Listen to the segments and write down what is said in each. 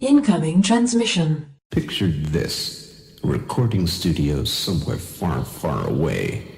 Incoming transmission. Picture this. A recording studio somewhere far, far away.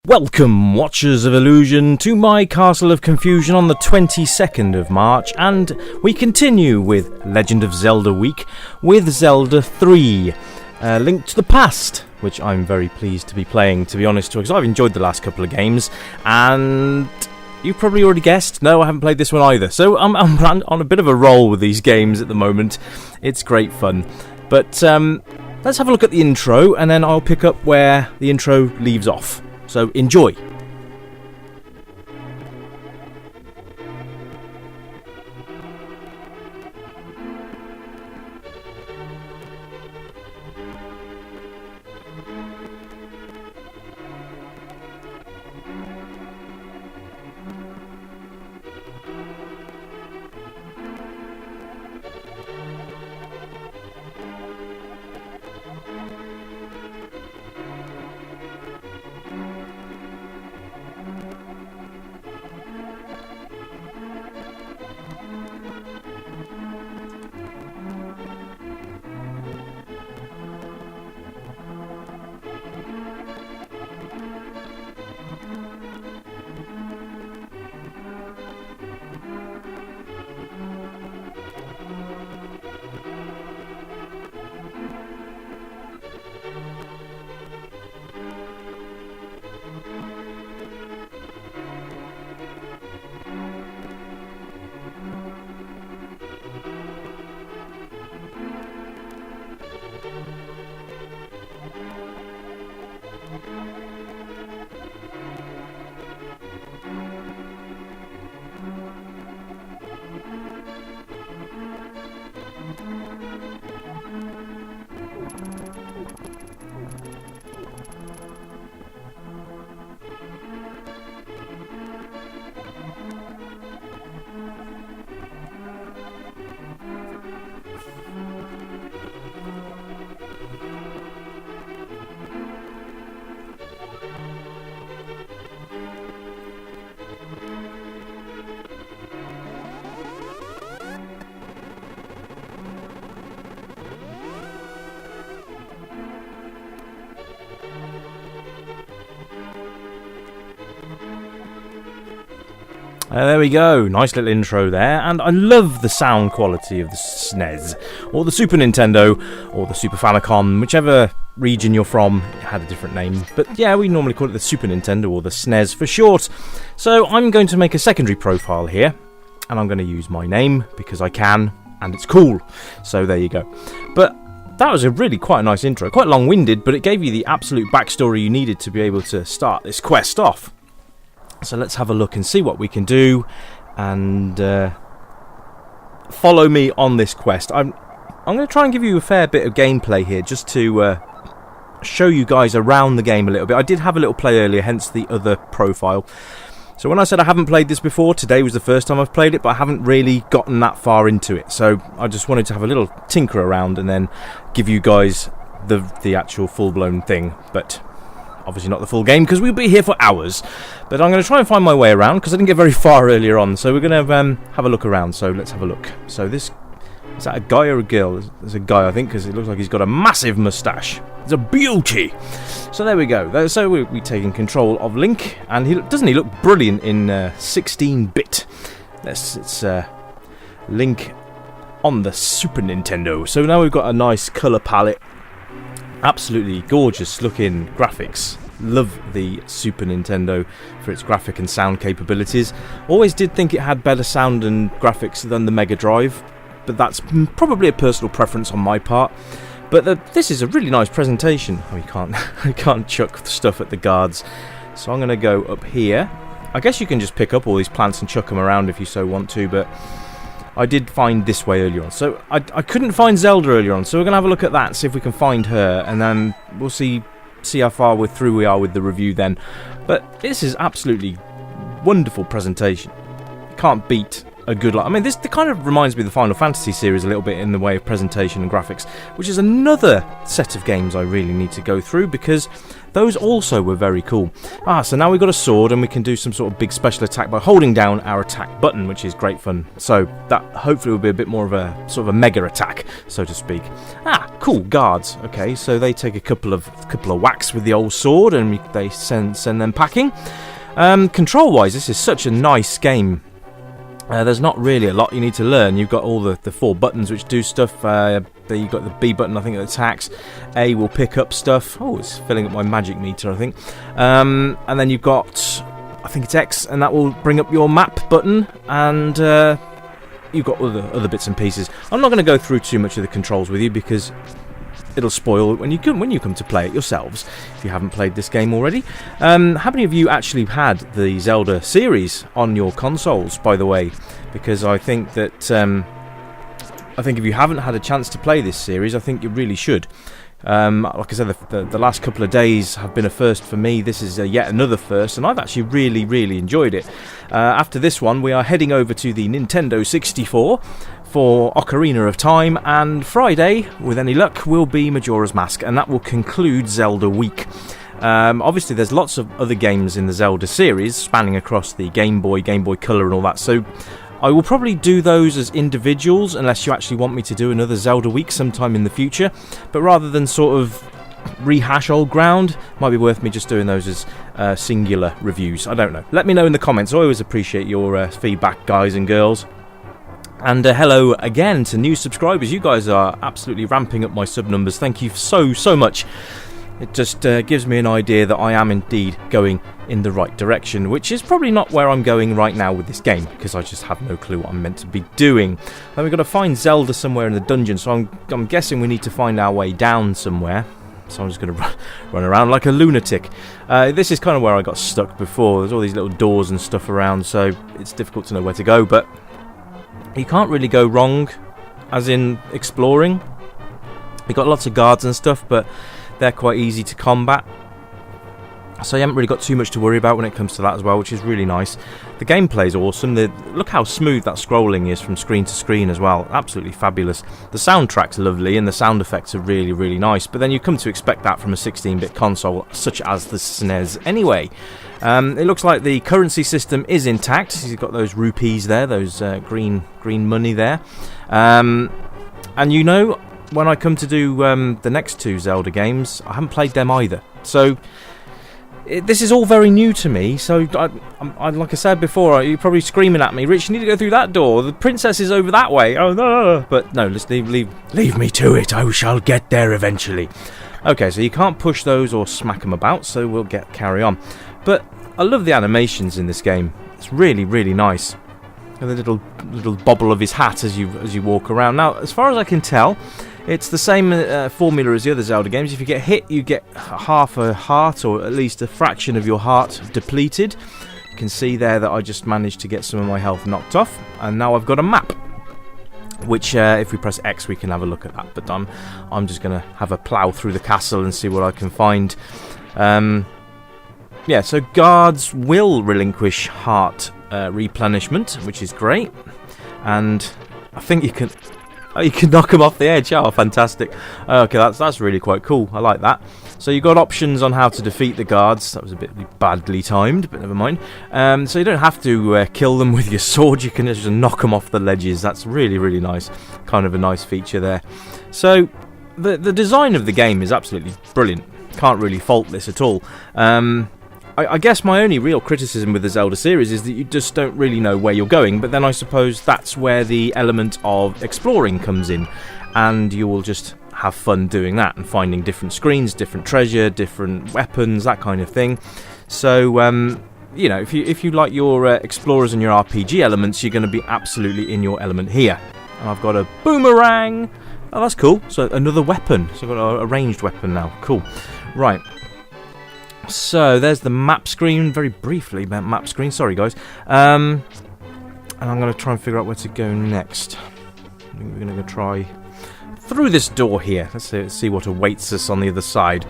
Welcome, Watchers of Illusion, to my Castle of Confusion on the 22nd of March, and we continue with Legend of Zelda week with Zelda 3, Link to the Past, which I'm very pleased to be playing, to be honest, because I've enjoyed the last couple of games, and you've probably already guessed, no, I haven't played this one either, so I'm on a bit of a roll with these games at the moment. It's great fun, but let's have a look at the intro, and then I'll pick up where the intro leaves off. So enjoy. There we go, nice little intro there, and I love the sound quality of the SNES, or the Super Nintendo, or the Super Famicom, whichever region you're from, it had a different name, but yeah, we normally call it the Super Nintendo, or the SNES for short. So I'm going to make a secondary profile here, and I'm going to use my name, because I can, and it's cool, so there you go. But that was quite a nice intro, quite long-winded, but it gave you the absolute backstory you needed to be able to start this quest off. So let's have a look and see what we can do, and follow me on this quest. I'm going to try and give you a fair bit of gameplay here, just to show you guys around the game a little bit. I did have a little play earlier, hence the other profile. So when I said I haven't played this before, today was the first time I've played it, but I haven't really gotten that far into it. So I just wanted to have a little tinker around and then give you guys the actual full-blown thing, but obviously not the full game, because we'll be here for hours. But I'm going to try and find my way around, because I didn't get very far earlier on. So we're going to have a look around. So let's have a look. So this... Is that a guy or a girl? There's a guy, I think, because it looks like he's got a massive moustache. It's a beauty! So there we go. So we're taking control of Link. And doesn't he look brilliant in 16-bit? It's Link on the Super Nintendo. So now we've got a nice colour palette. Absolutely gorgeous looking graphics. Love the Super Nintendo for its graphic and sound capabilities. Always did think it had better sound and graphics than the Mega Drive, but that's probably a personal preference on my part. But this is a really nice presentation. Oh, I can't chuck stuff at the guards. So I'm going to go up here. I guess you can just pick up all these plants and chuck them around if you so want to, but I did find this way earlier on. So I couldn't find Zelda earlier on, so we're going to have a look at that, see if we can find her, and then we'll see see how far we are with the review then. But this is absolutely wonderful presentation. You can't beat a good... I mean, this kind of reminds me of the Final Fantasy series a little bit in the way of presentation and graphics, which is another set of games I really need to go through, because those also were very cool. So now we've got a sword, and we can do some sort of big special attack by holding down our attack button, which is great fun. So that hopefully will be a bit more of a sort of a mega attack, so to speak. Cool, guards. Okay, so they take a couple of whacks with the old sword, and they send them packing. Control-wise, this is such a nice game. There's not really a lot you need to learn. You've got all the 4 buttons which do stuff. You've got the B button, I think, that attacks. A will pick up stuff. Oh, it's filling up my magic meter, I think. And then you've got, I think it's X, and that will bring up your map button. And you've got other bits and pieces. I'm not going to go through too much of the controls with you, because it'll spoil when you come to play it yourselves, if you haven't played this game already. How many of you actually had the Zelda series on your consoles, by the way? Because I think that if you haven't had a chance to play this series, I think you really should. Like I said, the last couple of days have been a first for me. This is yet another first, and I've actually really enjoyed it. After this one, we are heading over to the Nintendo 64 for Ocarina of Time, and Friday, with any luck, will be Majora's Mask, and that will conclude Zelda Week. Obviously, there's lots of other games in the Zelda series, spanning across the Game Boy Color and all that, so I will probably do those as individuals, unless you actually want me to do another Zelda Week sometime in the future. But rather than sort of rehash old ground, might be worth me just doing those as singular reviews. I don't know. Let me know in the comments. I always appreciate your feedback, guys and girls. And hello again to new subscribers. You guys are absolutely ramping up my sub numbers. Thank you so much. It just gives me an idea that I am indeed going in the right direction, which is probably not where I'm going right now with this game, because I just have no clue what I'm meant to be doing. Then we've got to find Zelda somewhere in the dungeon, so I'm guessing we need to find our way down somewhere. So I'm just going to run around like a lunatic. This is kind of where I got stuck before. There's all these little doors and stuff around, so it's difficult to know where to go, but you can't really go wrong, as in exploring. You've got lots of guards and stuff, but they're quite easy to combat. So you haven't really got too much to worry about when it comes to that as well, which is really nice. The gameplay is awesome. Look how smooth that scrolling is from screen to screen as well. Absolutely fabulous. The soundtrack's lovely, and the sound effects are really nice. But then you come to expect that from a 16-bit console, such as the SNES anyway. It looks like the currency system is intact. You've got those rupees there, those green money there. And you know, when I come to do the next 2 Zelda games, I haven't played them either. So this is all very new to me. So I like I said before, you're probably screaming at me, Rich, you need to go through that door. The princess is over that way. Oh no! But no, let's leave me to it. I shall get there eventually. Okay, so you can't push those or smack them about, so we'll carry on. But I love the animations in this game. It's really nice. And the little bobble of his hat as you walk around. Now, as far as I can tell, it's the same formula as the other Zelda games. If you get hit, you get half a heart, or at least a fraction of your heart depleted. You can see there that I just managed to get some of my health knocked off, and now I've got a map, which if we press X we can have a look at that. But I'm just going to have a plough through the castle and see what I can find. Yeah, so guards will relinquish heart replenishment, which is great, and I think you can knock them off the edge. Oh, fantastic. Okay, that's really quite cool. I like that. So you've got options on how to defeat the guards. That was a bit badly timed, but never mind. So you don't have to kill them with your sword. You can just knock them off the ledges. That's really nice. Kind of a nice feature there. So the design of the game is absolutely brilliant. Can't really fault this at all. I guess my only real criticism with the Zelda series is that you just don't really know where you're going, but then I suppose that's where the element of exploring comes in, and you will just have fun doing that and finding different screens, different treasure, different weapons, that kind of thing. So, you know, if you like your explorers and your RPG elements, you're going to be absolutely in your element here. And I've got a boomerang. Oh, that's cool. So another weapon. So I've got a ranged weapon now. Cool. Right. So there's the map screen, very briefly map screen, sorry guys, and I'm going to try and figure out where to go next. I think we're going to go try through this door here. Let's see what awaits us on the other side.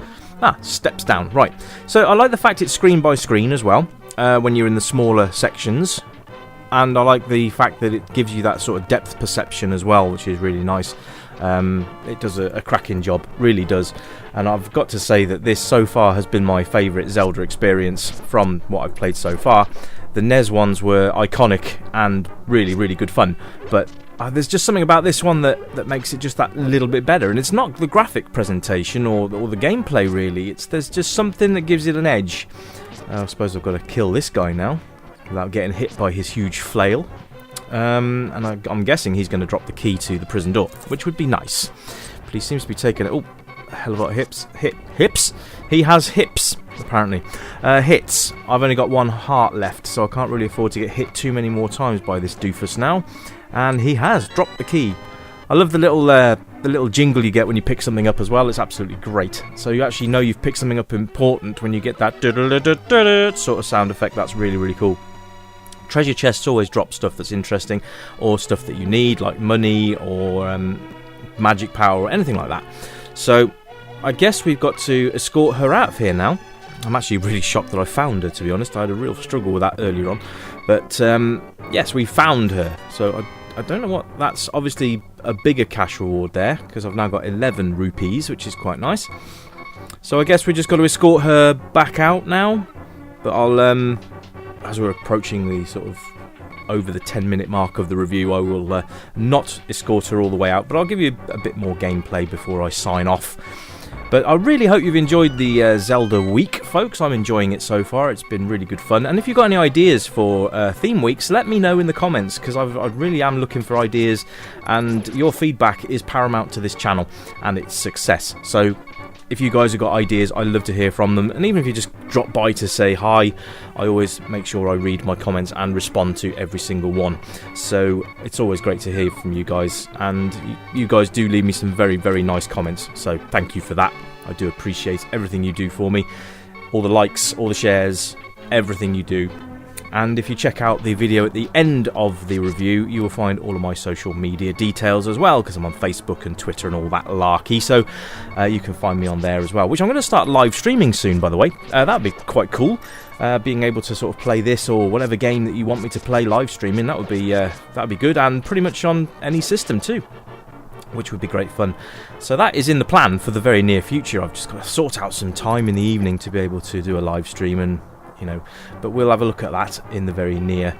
Steps down. Right. So I like the fact it's screen by screen as well, when you're in the smaller sections. And I like the fact that it gives you that sort of depth perception as well, which is really nice. It does a cracking job, really does. And I've got to say that this so far has been my favourite Zelda experience from what I've played so far. The NES ones were iconic and really, really good fun. But there's just something about this one that makes it just that little bit better. And it's not the graphic presentation or the gameplay, really. There's just something that gives it an edge. I suppose I've got to kill this guy now without getting hit by his huge flail. And I'm guessing he's going to drop the key to the prison door, which would be nice. But he seems to be taking a hell of a lot of hips. Hips? He has hips, apparently. Hits. I've only got one heart left, so I can't really afford to get hit too many more times by this doofus now. And he has dropped the key. I love the little jingle you get when you pick something up as well. It's absolutely great. So you actually know you've picked something up important when you get that sort of sound effect. That's really, really cool. Treasure chests always drop stuff that's interesting, or stuff that you need, like money or magic power or anything like that. So I guess we've got to escort her out of here now. I'm actually really shocked that I found her, to be honest. I had a real struggle with that earlier on. But yes, we found her. So I don't know what... That's obviously a bigger cash reward there, because I've now got 11 rupees, which is quite nice. So I guess we just got to escort her back out now. But I'll... as we're approaching the sort of over the 10-minute mark of the review, I will not escort her all the way out, but I'll give you a bit more gameplay before I sign off. But I really hope you've enjoyed the Zelda week, folks. I'm enjoying it so far. It's been really good fun. And if you've got any ideas for theme weeks, let me know in the comments, because I really am looking for ideas, and your feedback is paramount to this channel and its success. So if you guys have got ideas, I'd love to hear from them. And even if you just drop by to say hi, I always make sure I read my comments and respond to every single one. So it's always great to hear from you guys. And you guys do leave me some very, very nice comments. So thank you for that. I do appreciate everything you do for me. All the likes, all the shares, everything you do. And if you check out the video at the end of the review, you will find all of my social media details as well, because I'm on Facebook and Twitter and all that larky, so you can find me on there as well, which I'm going to start live streaming soon, by the way. That'd be quite cool, being able to sort of play this or whatever game that you want me to play live streaming. That'd be good, and pretty much on any system too, which would be great fun. So that is in the plan for the very near future. I've just got to sort out some time in the evening to be able to do a live stream, and but we'll have a look at that in the very near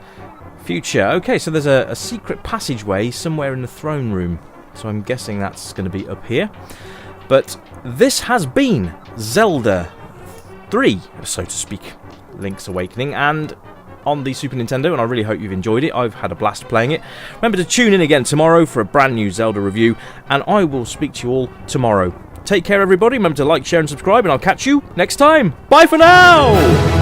future. Okay, so there's a secret passageway somewhere in the throne room, so I'm guessing that's going to be up here. But this has been Zelda 3, so to speak, Link's Awakening, and on the Super Nintendo, and I really hope you've enjoyed it. I've had a blast playing it. Remember to tune in again tomorrow for a brand new Zelda review, and I will speak to you all tomorrow. Take care, everybody. Remember to like, share, and subscribe, and I'll catch you next time. Bye for now!